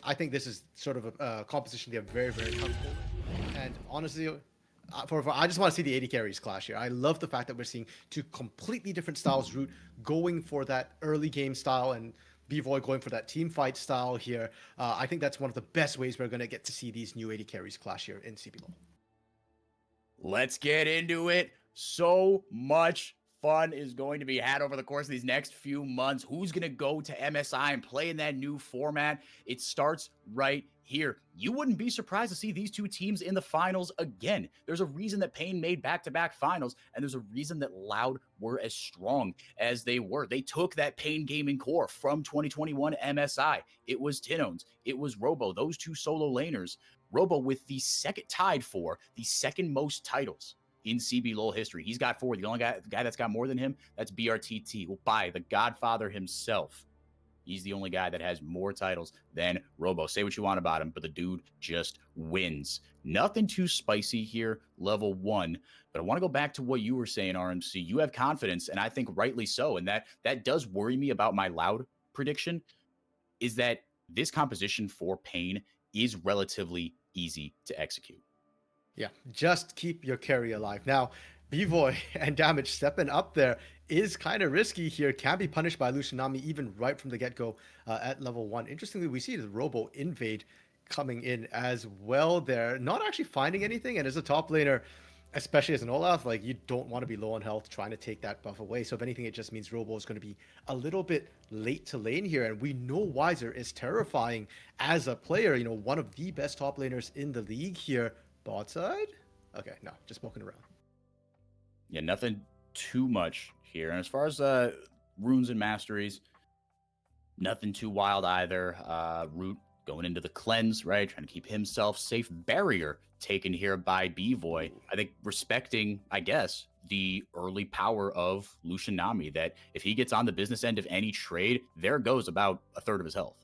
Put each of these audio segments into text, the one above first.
I think this is sort of a composition they're very, very comfortable with. And honestly, I just want to see the AD carries clash here. I love the fact that we're seeing two completely different styles, Root going for that early game style and B-Void going for that team fight style here. I think that's one of the best ways we're going to get to see these new AD carries clash here in CBLOL. Let's get into it. So much fun is going to be had over the course of these next few months. Who's going to go to MSI and play in that new format? It starts right here. You wouldn't be surprised to see these two teams in the finals again. There's a reason that Pain made back-to-back finals, and there's a reason that Loud were as strong as they were. They took that Pain gaming core from 2021 MSI. It was Tinones. It was Robo. Those two solo laners. Robo with the tied for the second most titles in CBLOL history. He's got 4. The only guy that's got more than him, that's BRTT. Well, by the Godfather himself, he's the only guy that has more titles than Robo. Say what you want about him, but the dude just wins. Nothing too spicy here, level 1. But I want to go back to what you were saying, RMC. You have confidence, and I think rightly so. And that does worry me about my Loud prediction, is that this composition for Pain is relatively easy to execute. Yeah, just keep your carry alive. Now, B-Void and Damage stepping up there is kind of risky here. Can be punished by Lucianami even right from the get-go at level 1. Interestingly, we see the Robo invade coming in as well there. Not actually finding anything, and as a top laner, especially as an Olaf, like, you don't want to be low on health trying to take that buff away. So if anything, it just means Robo is going to be a little bit late to lane here. And we know Weiser is terrifying as a player, you know, one of the best top laners in the league here. Bot side? Okay, no, just poking around. Yeah, nothing too much here. And as far as runes and masteries, nothing too wild either. Root going into the cleanse, right? Trying to keep himself safe. Barrier taken here by B-Void. I think respecting, I guess, the early power of Lucianami, that if he gets on the business end of any trade, there goes about a third of his health.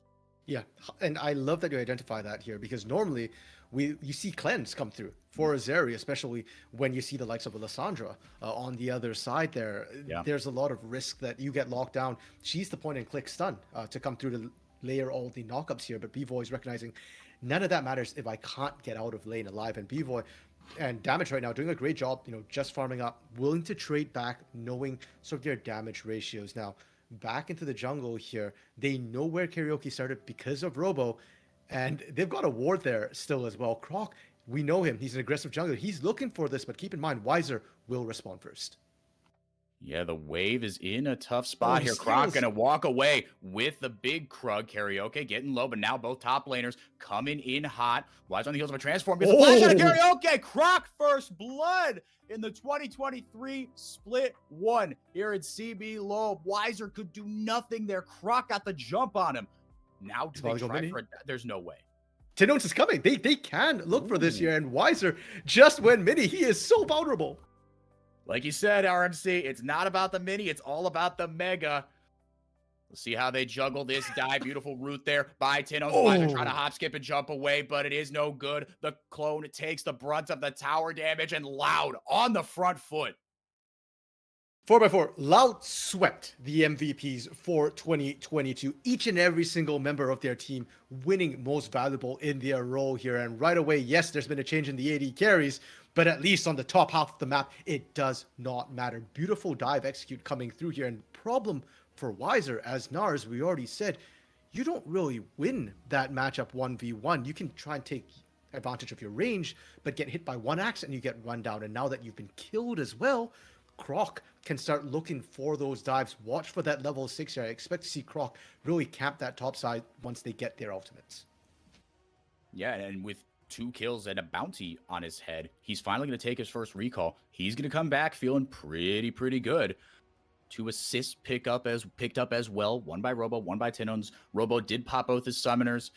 Yeah, and I love that you identify that here, because normally you see cleanse come through for Azeri, especially when you see the likes of Lissandra on the other side there. Yeah. There's a lot of risk that you get locked down. She's the point and click stun to come through to layer all the knockups here, but B-Void is recognizing none of that matters if I can't get out of lane alive. And B-Void and Damage right now doing a great job, you know, just farming up, willing to trade back, knowing sort of their damage ratios. Now, back into the jungle here, they know where Karaoke started because of Robo, and they've got a ward there still as well. Croc, we know him. He's an aggressive jungler. He's looking for this, but keep in mind, Weiser will respond first. Yeah, the wave is in a tough spot here. Croc gonna walk away with the big Krug. Karaoke getting low, but now both top laners coming in hot. Weiser on the heels of a transform. Gets a flash out of Karaoke. Croc first blood in the 2023 split 1 here in CBLOL. Weiser could do nothing there. Croc got the jump on him. Now do they try for it? There's no way. Tinones is coming. They can look for this here, and Weiser just went mini. He is so vulnerable. Like you said, RMC, it's not about the mini, it's all about the mega. We'll see how they juggle this die. Beautiful root there by Tinones. Weiser trying to hop, skip, and jump away, but it is no good. The clone takes the brunt of the tower damage, and Loud on the front foot. 4x4, Loud swept the MVPs for 2022. Each and every single member of their team winning most valuable in their role here. And right away, yes, there's been a change in the AD carries, but at least on the top half of the map, it does not matter. Beautiful dive execute coming through here. And problem for Weiser, as Nars, we already said, you don't really win that matchup 1v1. You can try and take advantage of your range, but get hit by one axe and you get run down. And now that you've been killed as well, Croc can start looking for those dives. Watch for that level 6 here. I expect to see Croc really camp that top side once they get their ultimates. Yeah, and with 2 kills and a bounty on his head, he's finally going to take his first recall. He's going to come back feeling pretty good. 2 assists picked up as well. 1 by Robo, 1 by Tinones. Robo did pop both his summoners.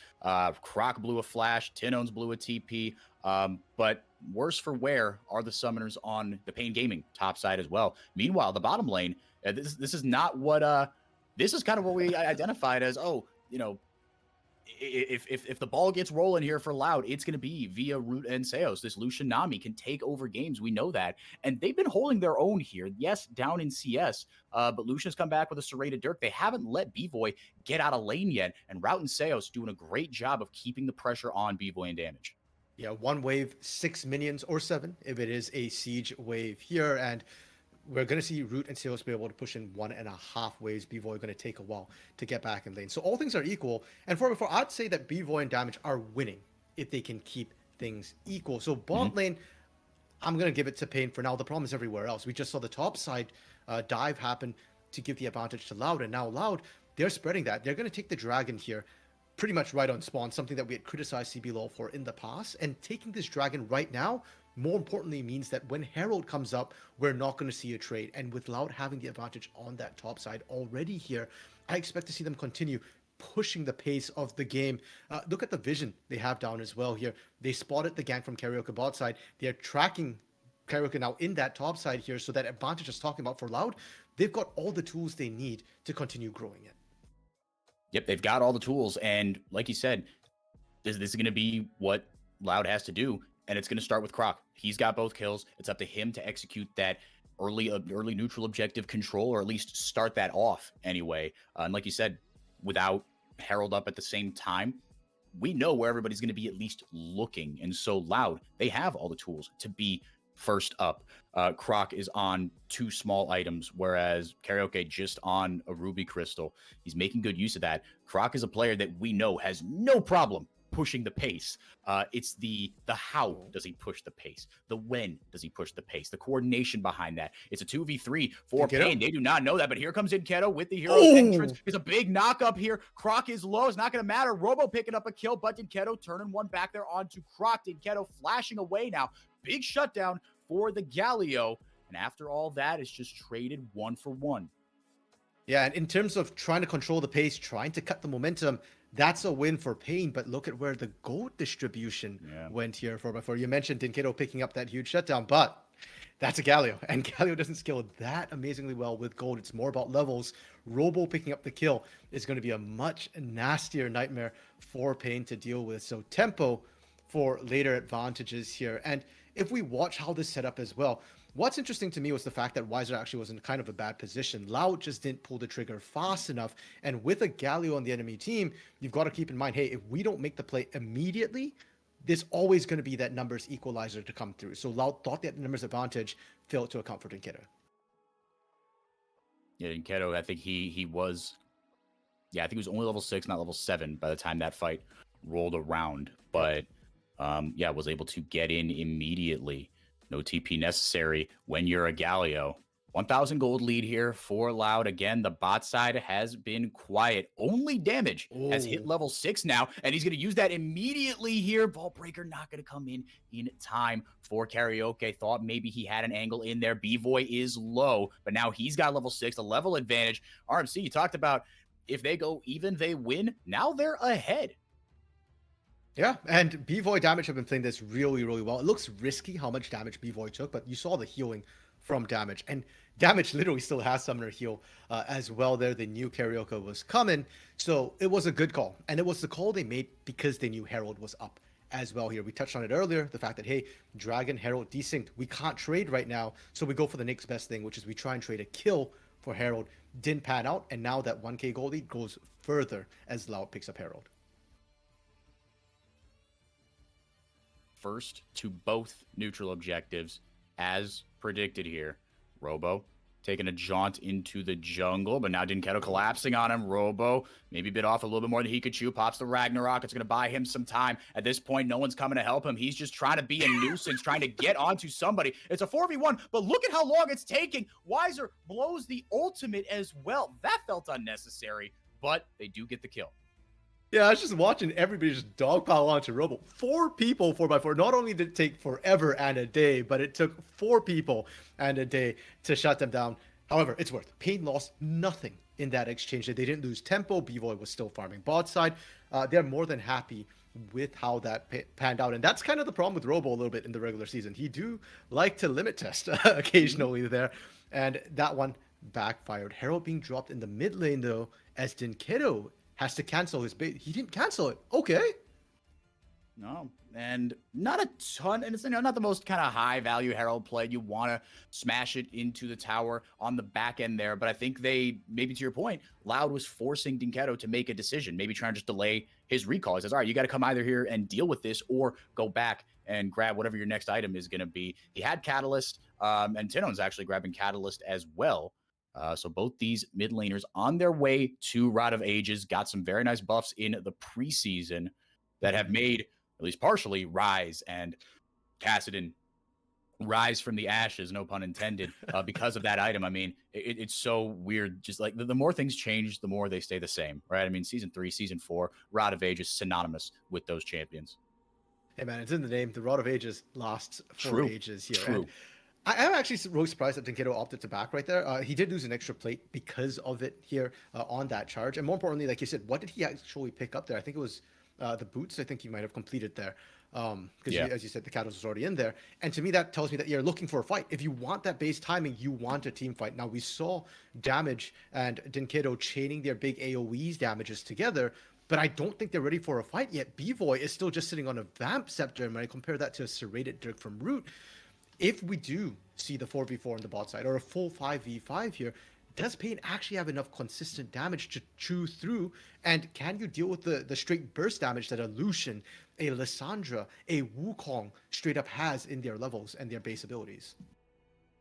Croc blew a flash. Tinones blew a TP. But worse for wear are the summoners on the Pain Gaming top side as well. Meanwhile, the bottom lane, this is not what this is kind of what we identified as, oh, you know, if the ball gets rolling here for Loud, it's going to be via Root and Seos. This Lucian Nami can take over games. We know that. And they've been holding their own here. Yes, down in CS, but Lucian's come back with a serrated Dirk. They haven't let B-Boy get out of lane yet. And Root and Seos doing a great job of keeping the pressure on B-Boy and damage. Yeah, one wave, 6 minions or 7 if it is a siege wave here. And we're going to see Root and Seos be able to push in 1.5 waves. B-Voy going to take a while to get back in lane. So all things are equal. And for before, I'd say that B-Voy and Damage are winning if they can keep things equal. So bot lane, I'm going to give it to Pain for now. The problem is everywhere else. We just saw the top side dive happen to give the advantage to Loud. And now Loud, they're spreading that. They're going to take the Dragon here pretty much right on spawn, something that we had criticized CBLOL for in the past. And taking this Dragon right now, more importantly, means that when Herald comes up, we're not going to see a trade. And with Loud having the advantage on that top side already here, I expect to see them continue pushing the pace of the game. Look at the vision they have down as well here. They spotted the gank from Karaoke bot side. They're tracking Karaoke now in that top side here. So that advantage is talking about for Loud, they've got all the tools they need to continue growing it. Yep, they've got all the tools. And like you said, this is going to be what Loud has to do. And it's going to start with Croc. He's got both kills. It's up to him to execute that early neutral objective control, or at least start that off anyway. And like you said, without Herald up at the same time, we know where everybody's going to be at least looking. And so Loud, they have all the tools to be first up. Croc is on 2 small items, whereas Karaoke just on a Ruby Crystal. He's making good use of that. Croc is a player that we know has no problem pushing the pace. It's the how does he push the pace, the when does he push the pace, the coordination behind that. It's a 2v3 for Pain. They do not know that, but here comes Inketo with the hero entrance. It's a big knock up here. Croc is low. It's not going to matter. Robo picking up a kill, but Inketo turning one back there onto Croc. Inketo flashing away now. Big shutdown for the Galio. And after all that, it's just traded 1 for 1. Yeah, and in terms of trying to control the pace, trying to cut the momentum, that's a win for Pain. But look at where the gold distribution went here for before. You mentioned Dinkedo picking up that huge shutdown, but that's a Galio. And Galio doesn't scale that amazingly well with gold. It's more about levels. Robo picking up the kill is going to be a much nastier nightmare for Pain to deal with. So tempo for later advantages here. And if we watch how this set up as well, what's interesting to me was the fact that Weiser actually was in kind of a bad position. Loud just didn't pull the trigger fast enough. And with a Galio on the enemy team, you've got to keep in mind, hey, if we don't make the play immediately, there's always going to be that numbers equalizer to come through. So Loud thought that numbers advantage failed to account for Dinkedo. Yeah, Dinkedo, I think he was, I think he was only level 6, not level 7 by the time that fight rolled around. But was able to get in immediately. No TP necessary when you're a Galio. 1,000 gold lead here for Loud. Again, the bot side has been quiet. Only damage has hit level 6 now, and he's going to use that immediately here. Ball breaker not going to come in time for Karaoke. Thought maybe he had an angle in there. B-Voy is low, but now he's got level 6, a level advantage. RMC, you talked about if they go even, they win. Now they're ahead. Yeah, and B-Voy damage have been playing this really, really well. It looks risky how much damage B-Voy took, but you saw the healing from damage. And damage literally still has summoner heal as well there. They knew Karaoke was coming, so it was a good call. And it was the call they made because they knew Herald was up as well here. We touched on it earlier, the fact that, hey, Dragon, Herald, desynced. We can't trade right now, so we go for the next best thing, which is we try and trade a kill for Herald. Didn't pan out, and now that 1k gold lead goes further as Loud picks up Herald. First to both neutral objectives as predicted here. Robo taking a jaunt into the jungle, but now Dinkedo collapsing on him. Robo maybe bit off a little bit more than he could chew. Pops the Ragnarok. It's going to buy him some time. At this point, no one's coming to help him. He's just trying to be a nuisance, trying to get onto somebody. It's a 4v1, but look at how long it's taking. Weiser blows the ultimate as well. That felt unnecessary, but they do get the kill. Yeah, I was just watching everybody just dogpile onto Robo. 4 people, 4x4. Not only did it take forever and a day, but it took 4 people and a day to shut them down. However, it's worth. Pain lost nothing in that exchange. They didn't lose tempo. B-Voy was still farming bot side. They're more than happy with how that panned out. And that's kind of the problem with Robo a little bit in the regular season. He do like to limit test occasionally there. And that one backfired. Herald being dropped in the mid lane, though, as Dinkedo has to cancel his bait. He didn't cancel it. Okay. No, and not a ton, and it's not the most kind of high value Herald play. You want to smash it into the tower on the back end there, but I think they, maybe to your point, Loud was forcing Dinketo to make a decision, maybe trying to just delay his recall. He says, all right, you got to come either here and deal with this or go back and grab whatever your next item is going to be. He had Catalyst, and Tinon's actually grabbing Catalyst as well. So both these mid laners on their way to Rod of Ages got some very nice buffs in the preseason that have made, at least partially, Rise and Kassadin rise from the ashes, no pun intended, because of that item. I mean, it's so weird. Just like the more things change, the more they stay the same, right? I mean, season 3, season 4, Rod of Ages synonymous with those champions. Hey man, it's in the name. The Rod of Ages lasts for ages here. True. And I am actually really surprised that Dinketo opted to back right there. He did lose an extra plate because of it here on that charge. And more importantly, like you said, what did he actually pick up there? I think it was the boots. I think he might have completed there. Because as you said, the catalyst was already in there. And to me, that tells me that you're looking for a fight. If you want that base timing, you want a team fight. Now, we saw Damage and Dinketo chaining their big AoEs damages together, but I don't think they're ready for a fight yet. B-Boy is still just sitting on a Vamp Scepter, and when I compare that to a Serrated Dirk from Root, if we do see the 4v4 on the bot side, or a full 5v5 here, does Pain actually have enough consistent damage to chew through? And can you deal with the straight burst damage that a Lucian, a Lissandra, a Wukong straight up has in their levels and their base abilities?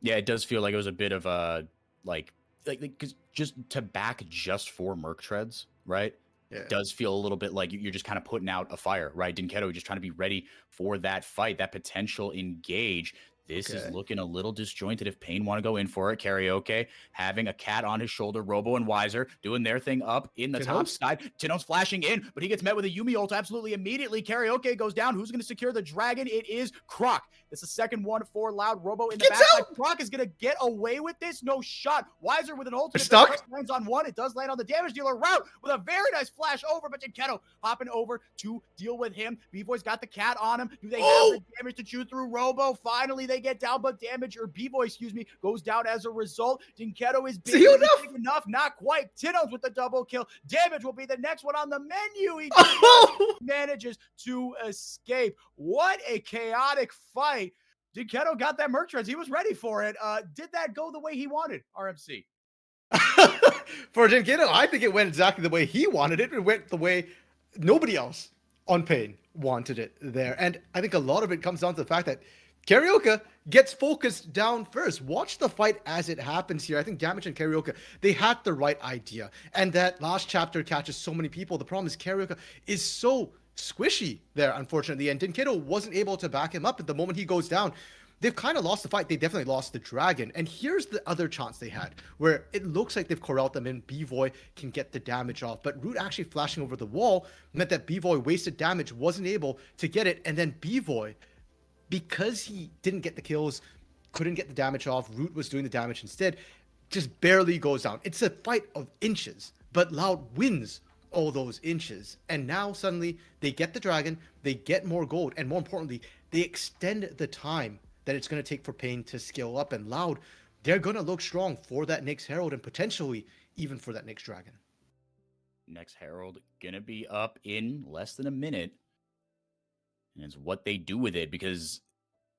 Yeah, it does feel like it was a bit of a, like because just to back just for Merc Treads, right? Yeah. It does feel a little bit like you're just kind of putting out a fire, right? Dinketo just trying to be ready for that fight, that potential engage. This is looking a little disjointed if Pain want to go in for it. Karaoke having a cat on his shoulder. Robo and Wiser doing their thing up in the top side. Tino's flashing in, but he gets met with a Yumi ult absolutely immediately. Karaoke goes down. Who's going to secure the dragon? It is Croc. It's the second one for Loud. Robo in the backside. Croc is going to get away with this. No shot. Wiser with an ultimate. Stuck. Lands on one. It does land on the damage dealer route with a very nice flash over, but Dinketo hopping over to deal with him. B-Boy's got the cat on him. Do they have the damage to chew through Robo? Finally, they get down, but damage, or B-Boy, excuse me, goes down as a result. Dinketo is big enough. Not quite. Tino's with the double kill. Damage will be the next one on the menu. He manages to escape. What a chaotic fight. Dinketo got that Merc Treads. He was ready for it. Did that go the way he wanted, RMC? For Dinketo, I think it went exactly the way he wanted it. It went the way nobody else on Pain wanted it there. And I think a lot of it comes down to the fact that Karaoke gets focused down first. Watch the fight as it happens here. I think Damage and Karaoke, they had the right idea. And that last chapter catches so many people. The problem is Karaoke is so squishy there, unfortunately. And Dinketo wasn't able to back him up at the moment he goes down. They've kind of lost the fight. They definitely lost the dragon. And here's the other chance they had, where it looks like they've corralled them in. B-Voy can get the damage off. But Root actually flashing over the wall meant that B-Voy wasted damage, wasn't able to get it. And then B-Voy, because he didn't get the kills, couldn't get the damage off, Root was doing the damage instead, just barely goes down. It's a fight of inches, but Loud wins all those inches. And now suddenly they get the dragon, they get more gold, and more importantly, they extend the time that it's going to take for Pain to scale up. And Loud, they're going to look strong for that next Herald and potentially even for that next dragon. Next Herald going to be up in less than a minute. And it's what they do with it, because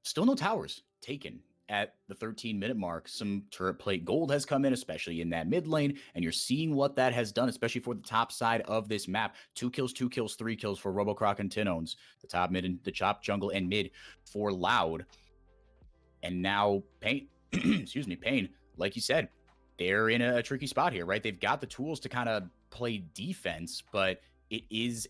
still no towers taken at the 13-minute mark. Some turret plate gold has come in, especially in that mid lane, and you're seeing what that has done, especially for the top side of this map. 2 kills, 3 kills for RoboCroc and Tinones. The top mid and the chop jungle and mid for Loud. And now Pain, excuse me, Pain, like you said, they're in a tricky spot here, right? They've got the tools to kind of play defense, but it is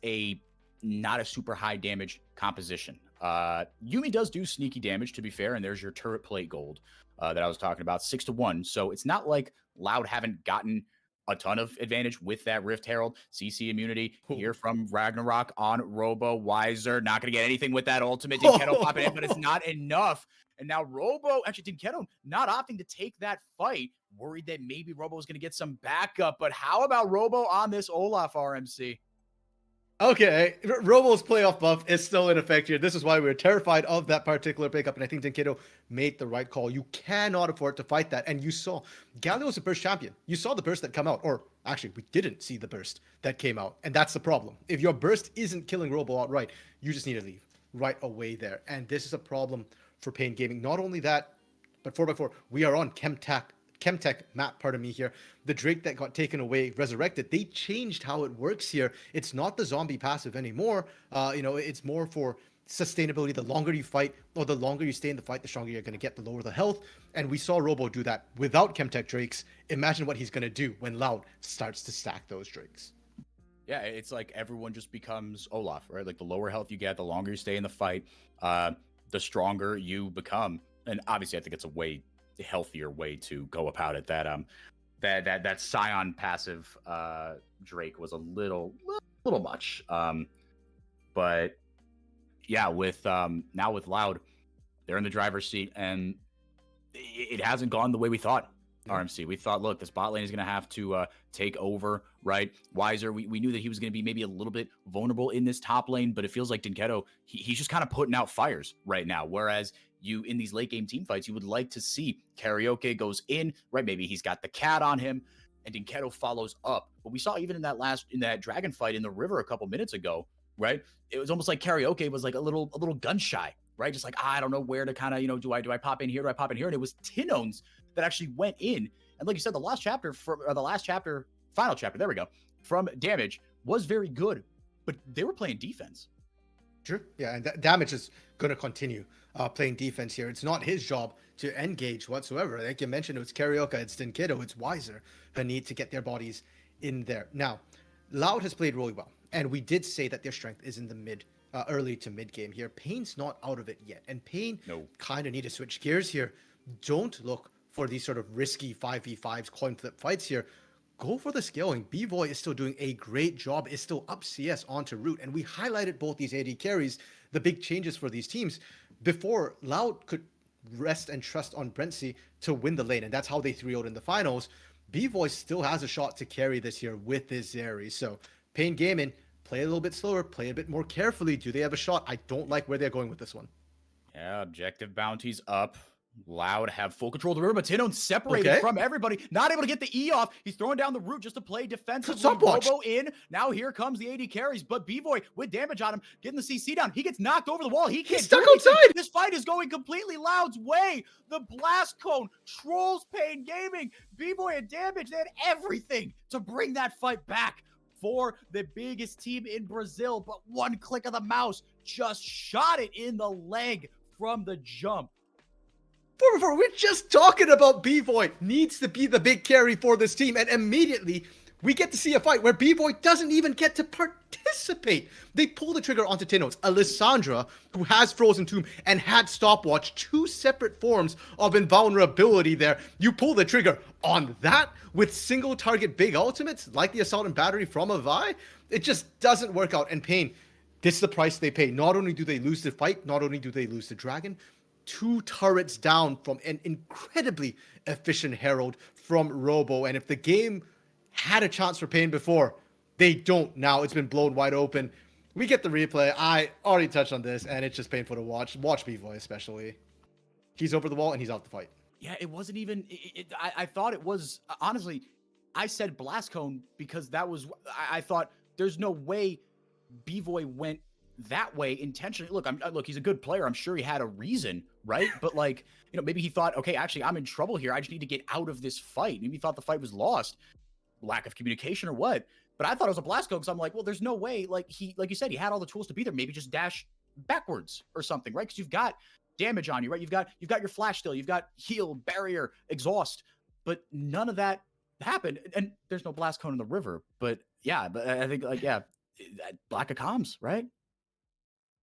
not a super high damage composition. Yumi does do sneaky damage, to be fair, and there's your turret plate gold that I was talking about, 6-1. So it's not like Loud haven't gotten a ton of advantage with that Rift Herald. CC immunity here from Ragnarok on Robo. Wiser, not going to get anything with that ultimate. Dinketo popping in, but it's not enough. And now Robo, actually Dinketo not opting to take that fight, worried that maybe Robo was going to get some backup. But how about Robo on this Olaf, RMC? Okay, Robo's playoff buff is still in effect here. This is why we were terrified of that particular pickup, and I think Dinketo made the right call. You cannot afford to fight that, and you saw Galio was the burst champion. You saw the burst that come out, or Actually, we didn't see the burst that came out. And that's the problem. If your burst isn't killing Robo outright, you just need to leave right away there. And this is a problem for Pain Gaming. Not only that, but 4x4, we are on Chemtech map, pardon me here. The Drake that got taken away, resurrected, they changed how it works here. It's not the zombie passive anymore. It's more for sustainability. The longer you fight, or the longer you stay in the fight, the stronger you're going to get, the lower the health. And we saw Robo do that without Chemtech Drakes. Imagine what he's going to do when Loud starts to stack those Drakes. Yeah, it's like everyone just becomes Olaf, right? Like the lower health you get, the longer you stay in the fight, the stronger you become. And obviously, I think it's a way healthier way to go about it. That Scion passive Drake was a little much. But yeah, with now with Loud, they're in the driver's seat, and it hasn't gone the way we thought. RMC, we thought, look, this bot lane is going to have to take over, right? Wiser, we knew that he was going to be maybe a little bit vulnerable in this top lane, but it feels like Dinketo, he's just kind of putting out fires right now. Whereas you, in these late game team fights, you would like to see Karaoke goes in, right? Maybe he's got the cat on him, and Dinketo follows up. But we saw even in that dragon fight in the river a couple minutes ago, right? It was almost like Karaoke was like a little gun shy, right? Just like, I don't know where to kind of, do I pop in here? Do I pop in here? And it was Tinones that actually went in. And like you said, final chapter, there we go, from Damage was very good, but they were playing defense. Sure. Yeah, and Damage is going to continue playing defense here. It's not his job to engage whatsoever. Like you mentioned, it's Karaoke, it's Dinketo, it's Wiser who need to get their bodies in there. Now, Loud has played really well, and we did say that their strength is in the early to mid game here. Pain's not out of it yet, and Pain kind of need to switch gears here. Don't look for these sort of risky 5v5s, coin flip fights here. Go for the scaling. B-Boy is still doing a great job, is still up CS onto root, and we highlighted both these AD carries, the big changes for these teams, before Loud could rest and trust on Brentzy to win the lane, and that's how they 3-0'd in the finals. B-Boy still has a shot to carry this here with this Zeri, so Pain Gaming, play a little bit slower, play a bit more carefully. Do they have a shot? I don't like where they're going with this one. Yeah, objective bounties up. Loud have full control of the river, but Tino's separated from everybody, not able to get the E off. He's throwing down the root just to play defensively. Robo in. Now here comes the AD carries, but B-Boy with damage on him, getting the CC down. He gets knocked over the wall. He's stuck outside. This fight is going completely Loud's way. The blast cone trolls Pain Gaming. B-Boy and Damage, they had everything to bring that fight back for the biggest team in Brazil, but one click of the mouse just shot it in the leg from the jump. We're just talking about B-Boy needs to be the big carry for this team, and immediately we get to see a fight where B-Boy doesn't even get to participate. They pull the trigger onto Tino's. Alessandra, who has Frozen Tomb and had Stopwatch, two separate forms of invulnerability there. You pull the trigger on that with single target big ultimates like the Assault and Battery from a Vi. It just doesn't work out. And Pain, this is the price they pay. Not only do they lose the fight, not only do they lose the dragon, 2 turrets down from an incredibly efficient Herald from Robo. And if the game had a chance for Pain before, they don't now. It's been blown wide open. We get the replay. I already touched on this, and it's just painful to watch. Watch B-Boy especially. He's over the wall, and he's out the fight. Yeah, it wasn't even... I thought it was... Honestly, I said Blast Cone because that was... I thought there's no way B-Boy went that way intentionally. Look, he's a good player. I'm sure he had a reason, right? But like, maybe he thought, okay, actually, I'm in trouble here. I just need to get out of this fight. Maybe he thought the fight was lost. Lack of communication or what? But I thought it was a blast code because I'm like, well, there's no way. Like you said, he had all the tools to be there. Maybe just dash backwards or something, right? Because you've got damage on you, right? You've got your flash still. You've got heal, barrier, exhaust. But none of that happened. And there's no blast cone in the river. But yeah, but I think lack of comms, right?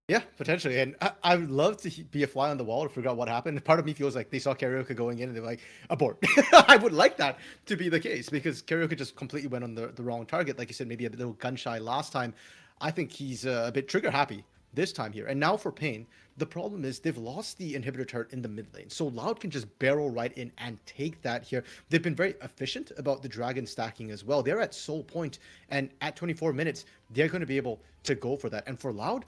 Yeah, potentially. And I would love to be a fly on the wall to figure out what happened. Part of me feels like they saw Karaoke going in and they're like, abort. I would like that to be the case because Karaoke just completely went on the wrong target. Like you said, maybe a little gun shy last time. I think he's a bit trigger happy this time here. And now for Pain, the problem is they've lost the inhibitor turret in the mid lane. So Loud can just barrel right in and take that here. They've been very efficient about the dragon stacking as well. They're at soul point, and at 24 minutes, they're going to be able to go for that. And for Loud,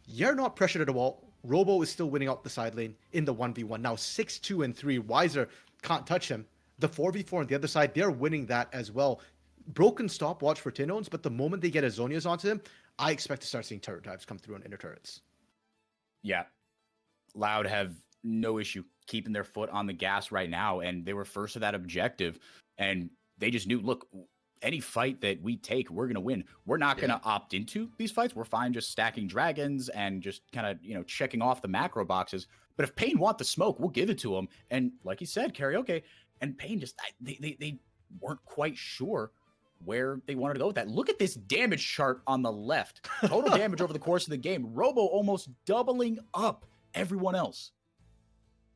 you're not pressured at all. Robo is still winning out the side lane in the 1v1. Now 6-2 and 3. Wiser can't touch him. The 4v4 on the other side, they're winning that as well. broken stopwatch for Tinones, but the moment they get Azonias onto him, I expect to start seeing turret dives come through on inner turrets. Yeah. Loud have no issue keeping their foot on the gas right now, and they were first to that objective, and they just knew, look, any fight that we take, we're going to win. We're not going to opt into these fights. We're fine just stacking dragons and just kind of, you know, checking off the macro boxes. But if Pain want the smoke, we'll give it to him. And like he said, karaoke and Pain just, they weren't quite sure where they wanted to go with that. Look at this damage chart on the left. Total damage over the course of the game. Robo almost doubling up everyone else.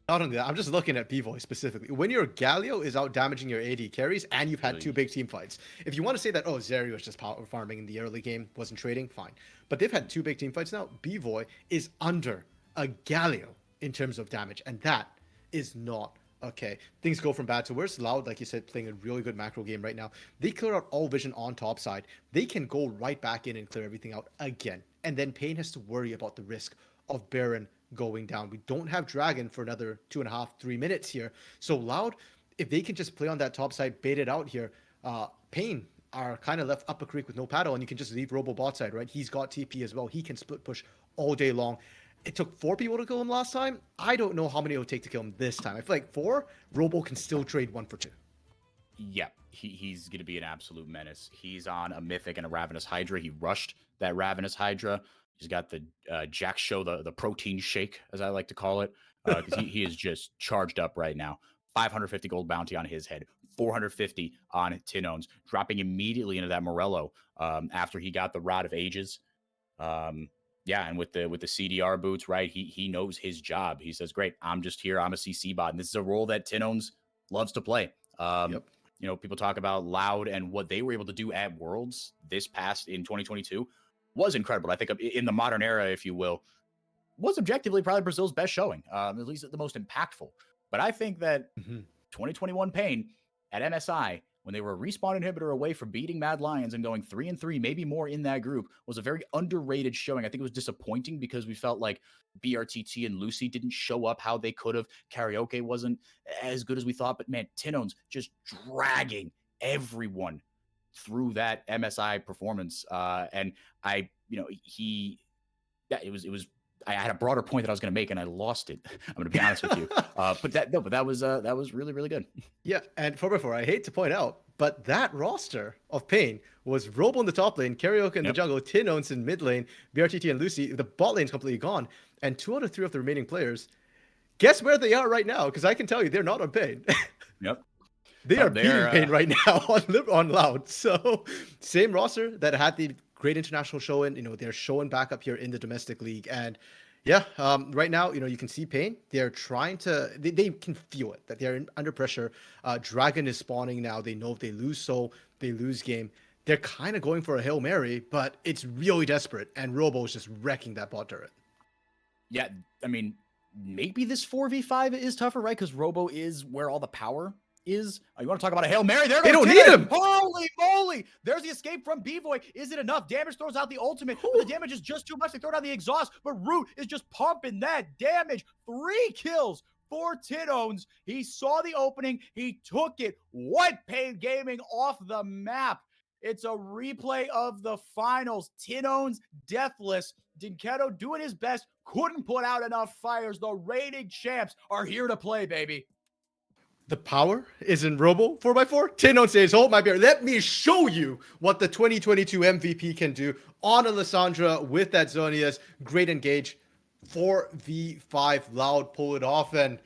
Not only that, I'm just looking at B-Voice specifically. When your Galio is out damaging your AD carries and you've had two big team fights, if you want to say that, oh, Zeri was just power farming in the early game, wasn't trading, fine. But they've had two big team fights now. B-Voy is under a Galio in terms of damage, and that is not okay. Things go from bad to worse. Loud, like you said, playing a really good macro game right now. They clear out all vision on top side. They can go right back in and clear everything out again. And then Pain has to worry about the risk of Baron going down. We don't have Dragon for another 2.5, 3 minutes here. So Loud, if they can just play on that top side, bait it out here, Pain are kind of left up a creek with no paddle, and you can just leave Robo bot side, right? He's got TP as well. He can split push all day long. It took 4 people to kill him last time. I don't know how many it would take to kill him this time. I feel like 4, Robo can still trade 1 for 2. Yeah, he's going to be an absolute menace. He's on a Mythic and a Ravenous Hydra. He rushed that Ravenous Hydra. He's got the Jack Show, the protein shake, as I like to call it, because he is just charged up right now. 550 gold bounty on his head, 450 on Tinones, dropping immediately into that Morello after he got the Rod of Ages. Yeah, and with the CDR boots, right? He knows his job. He says, "Great, I'm just here. I'm a CC bot, and this is a role that Tinones loves to play." You know, people talk about Loud and what they were able to do at Worlds this past in 2022 was incredible. I think in the modern era, if you will, was objectively probably Brazil's best showing, at least the most impactful. But I think that 2021 Pain at MSI, when they were a respawn inhibitor away from beating Mad Lions and going 3-3, maybe more in that group, was a very underrated showing. I think it was disappointing because we felt like BRTT and Lucy didn't show up how they could have. Karaoke wasn't as good as we thought, but man, Tinones just dragging everyone through that MSI performance. And I, you know, it was, I had a broader point that I was going to make and I lost it. I'm going to be honest with you. But that was really, really good. Yeah. And 4x4, I hate to point out, but that roster of Pain was Robo in the top lane, Karaoke in the jungle, Tinones in mid lane, BRTT and Lucy. The bot lane's completely gone. And 2 out of 3 of the remaining players, guess where they are right now? Because I can tell you they're not on Pain. They are beating Pain right now on Loud. So same roster that had the great international showing. You know, they're showing back up here in the domestic league. And yeah, right now, you know, you can see Pain. They're trying to, they can feel it, that they're under pressure. Dragon is spawning now. They know if they lose soul, they lose game. They're kind of going for a Hail Mary, but it's really desperate. And Robo is just wrecking that bot turret. Yeah, I mean, maybe this 4v5 is tougher, right? Because Robo is where all the power is. You want to talk about a Hail Mary? They don't need him. Holy moly! There's the escape from B-Boy. Is it enough? Damage throws out the ultimate, but the damage is just too much. They throw down the exhaust, but Root is just pumping that damage. 3 kills for Tinones. He saw the opening. He took it. What Pain Gaming off the map. It's a replay of the finals. Tinones deathless. Dinketo doing his best. Couldn't put out enough fires. The reigning champs are here to play, baby. The power is in Robo 4x4. Tinones says, hold my beer. Let me show you what the 2022 MVP can do on Alessandra with that Zonias. Great engage. 4v5 Loud, pull it off. And